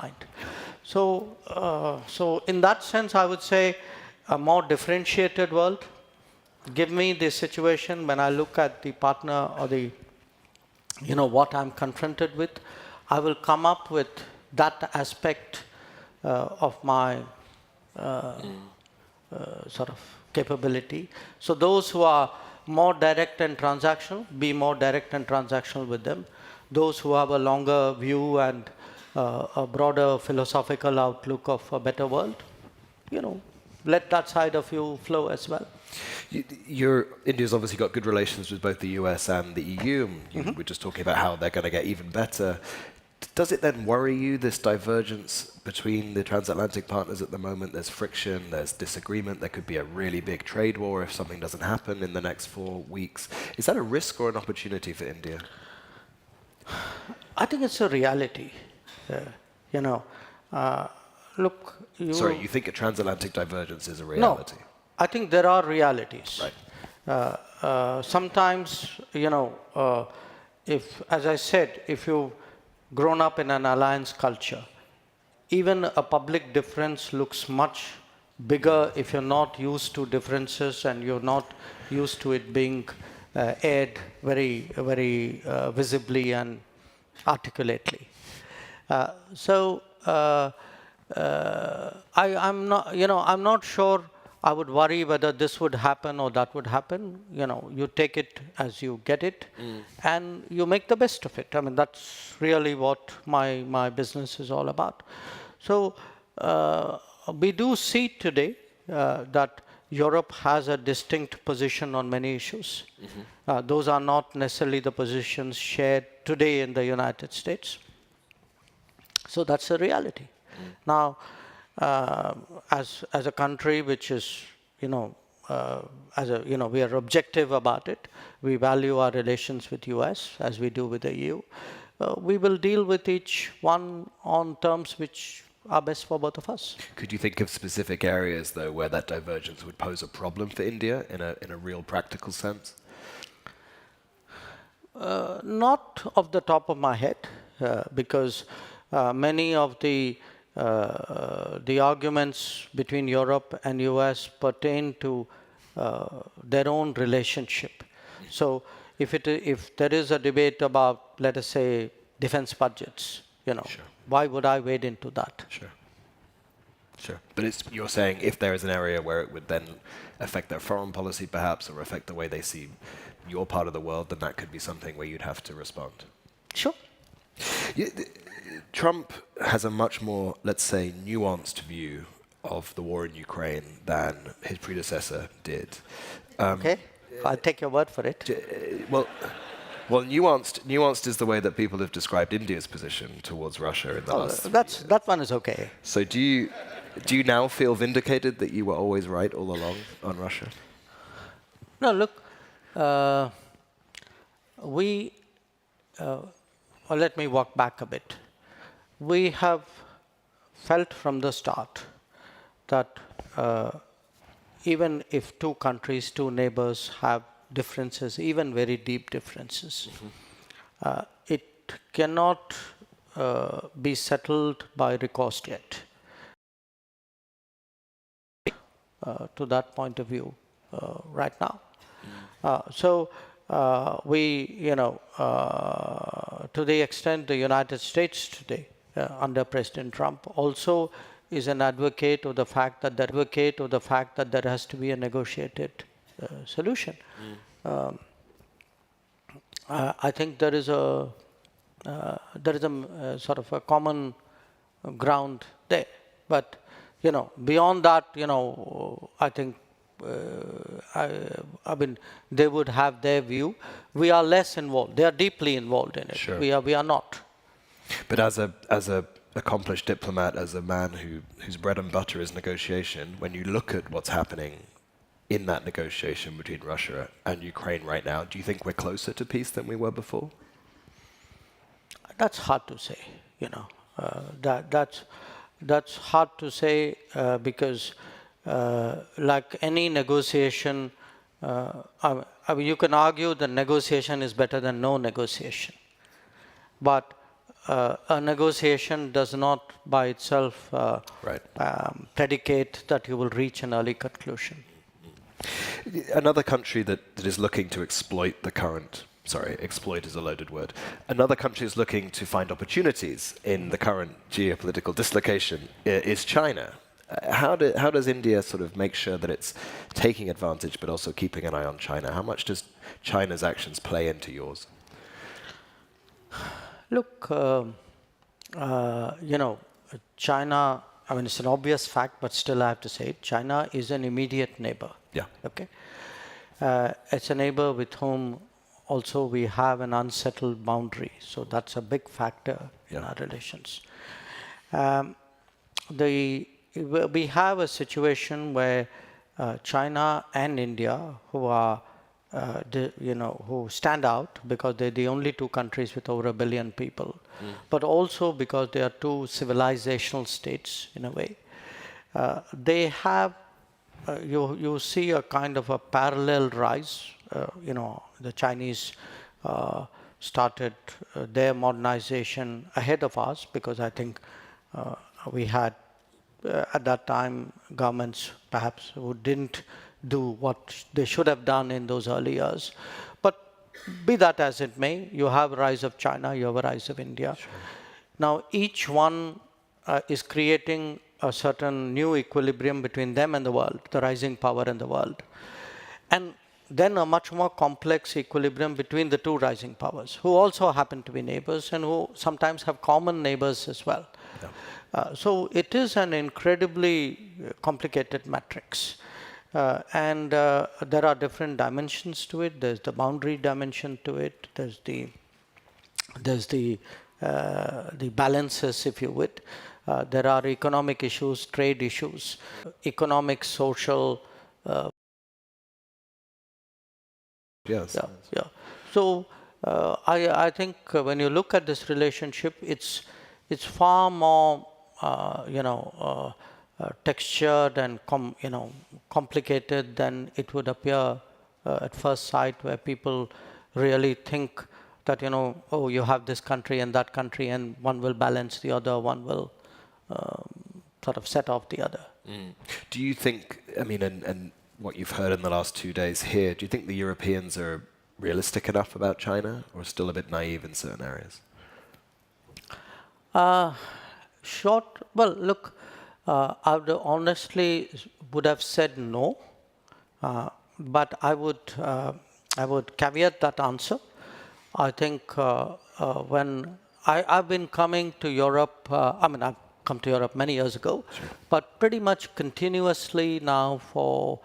mind. So in that sense, I would say a more differentiated world. Give me the situation when I look at the partner or the, what I'm confronted with, I will come up with that aspect of my sort of capability. So those who are more direct and transactional, be more direct and transactional with them. Those who have a longer view and a broader philosophical outlook of a better world, let that side of you flow as well. India's obviously got good relations with both the US and the EU. And you were just talking about how they're going to get even better. Does it then worry you, this divergence between the transatlantic partners at the moment? There's friction, there's disagreement, there could be a really big trade war if something doesn't happen in the next 4 weeks. Is that a risk or an opportunity for India? I think it's a reality. Look, Sorry, you think a transatlantic divergence is a reality? No, I think there are realities. Right. Sometimes, if, as I said, if you've grown up in an alliance culture, even a public difference looks much bigger if you're not used to differences and you're not used to it being aired very, very visibly and articulately. I'm not sure I would worry whether this would happen or that would happen. You take it as you get it, and you make the best of it. I mean, that's really what my business is all about. So we do see today that Europe has a distinct position on many issues. Those are not necessarily the positions shared today in the United States. So that's a reality. Now, as a country which is, we are objective about it. We value our relations with US as we do with the EU. We will deal with each one on terms which are best for both of us. Could you think of specific areas, though, where that divergence would pose a problem for India in a real practical sense? Not off the top of my head, because many of the arguments between Europe and US pertain to their own relationship. So if there is a debate about, let us say, defense budgets, Sure. Why would I wade into that? Sure. But you're saying if there is an area where it would then affect their foreign policy perhaps, or affect the way they see your part of the world, then that could be something where you'd have to respond. Sure. Trump has a much more, let's say, nuanced view of the war in Ukraine than his predecessor did. Okay, I'll take your word for it. Well, nuanced is the way that people have described India's position towards Russia in the last. That one is okay. So do you now feel vindicated that you were always right all along on Russia? No, look, let me walk back a bit. We have felt from the start that even if two countries, two neighbors have differences, even very deep differences, it cannot be settled by recourse yet. To that point of view right now. To the extent the United States today, under President Trump, also is an advocate of the fact that there has to be a negotiated solution. I think there is a sort of a common ground there, but beyond that, I think they would have their view. We are less involved. They are deeply involved in it. Sure. We are not. But as a accomplished diplomat, as a man whose bread and butter is negotiation, when you look at what's happening in that negotiation between Russia and Ukraine right now, do you think we're closer to peace than we were before? That's hard to say. That's hard to say because, like any negotiation, you can argue that negotiation is better than no negotiation. But a negotiation does not by itself Right. predicate that you will reach an early conclusion. Another country that is looking to exploit the current, sorry, exploit is a loaded word. Another country is looking to find opportunities in the current geopolitical dislocation is China. How does India sort of make sure that it's taking advantage but also keeping an eye on China? How much does China's actions play into yours? Look, China, I mean, it's an obvious fact, but still I have to say it. China is an immediate neighbor. Yeah. Okay. It's a neighbor with whom also we have an unsettled boundary. So that's a big factor in our relations. We have a situation where China and India, who are who stand out because they're the only two countries with over 1 billion people, but also because they are two civilizational states in a way. They have, you see a kind of a parallel rise. The Chinese started their modernization ahead of us because I think we had at that time governments perhaps who didn't do what they should have done in those early years. But be that as it may, you have a rise of China, you have a rise of India. Sure. Now each one is creating a certain new equilibrium between them and the world, the rising power in the world. And then a much more complex equilibrium between the two rising powers, who also happen to be neighbors and who sometimes have common neighbors as well. Yeah. So it is an incredibly complicated matrix. And there are different dimensions to it. There's the boundary dimension to it. There's the balances, if you would. There are economic issues, trade issues, economic, social. Yes. Yeah. So I think when you look at this relationship, it's far more textured and complicated than it would appear at first sight, where people really think that oh, you have this country and that country, and one will balance the other, one will sort of set off the other. Do you think, I mean, and what you've heard in the last 2 days here, do you think the Europeans are realistic enough about China, or still a bit naive in certain areas? Well, look, I would honestly would have said no, but I would caveat that answer. I think when I've been coming to Europe, I've come to Europe many years ago, sure, but pretty much continuously now for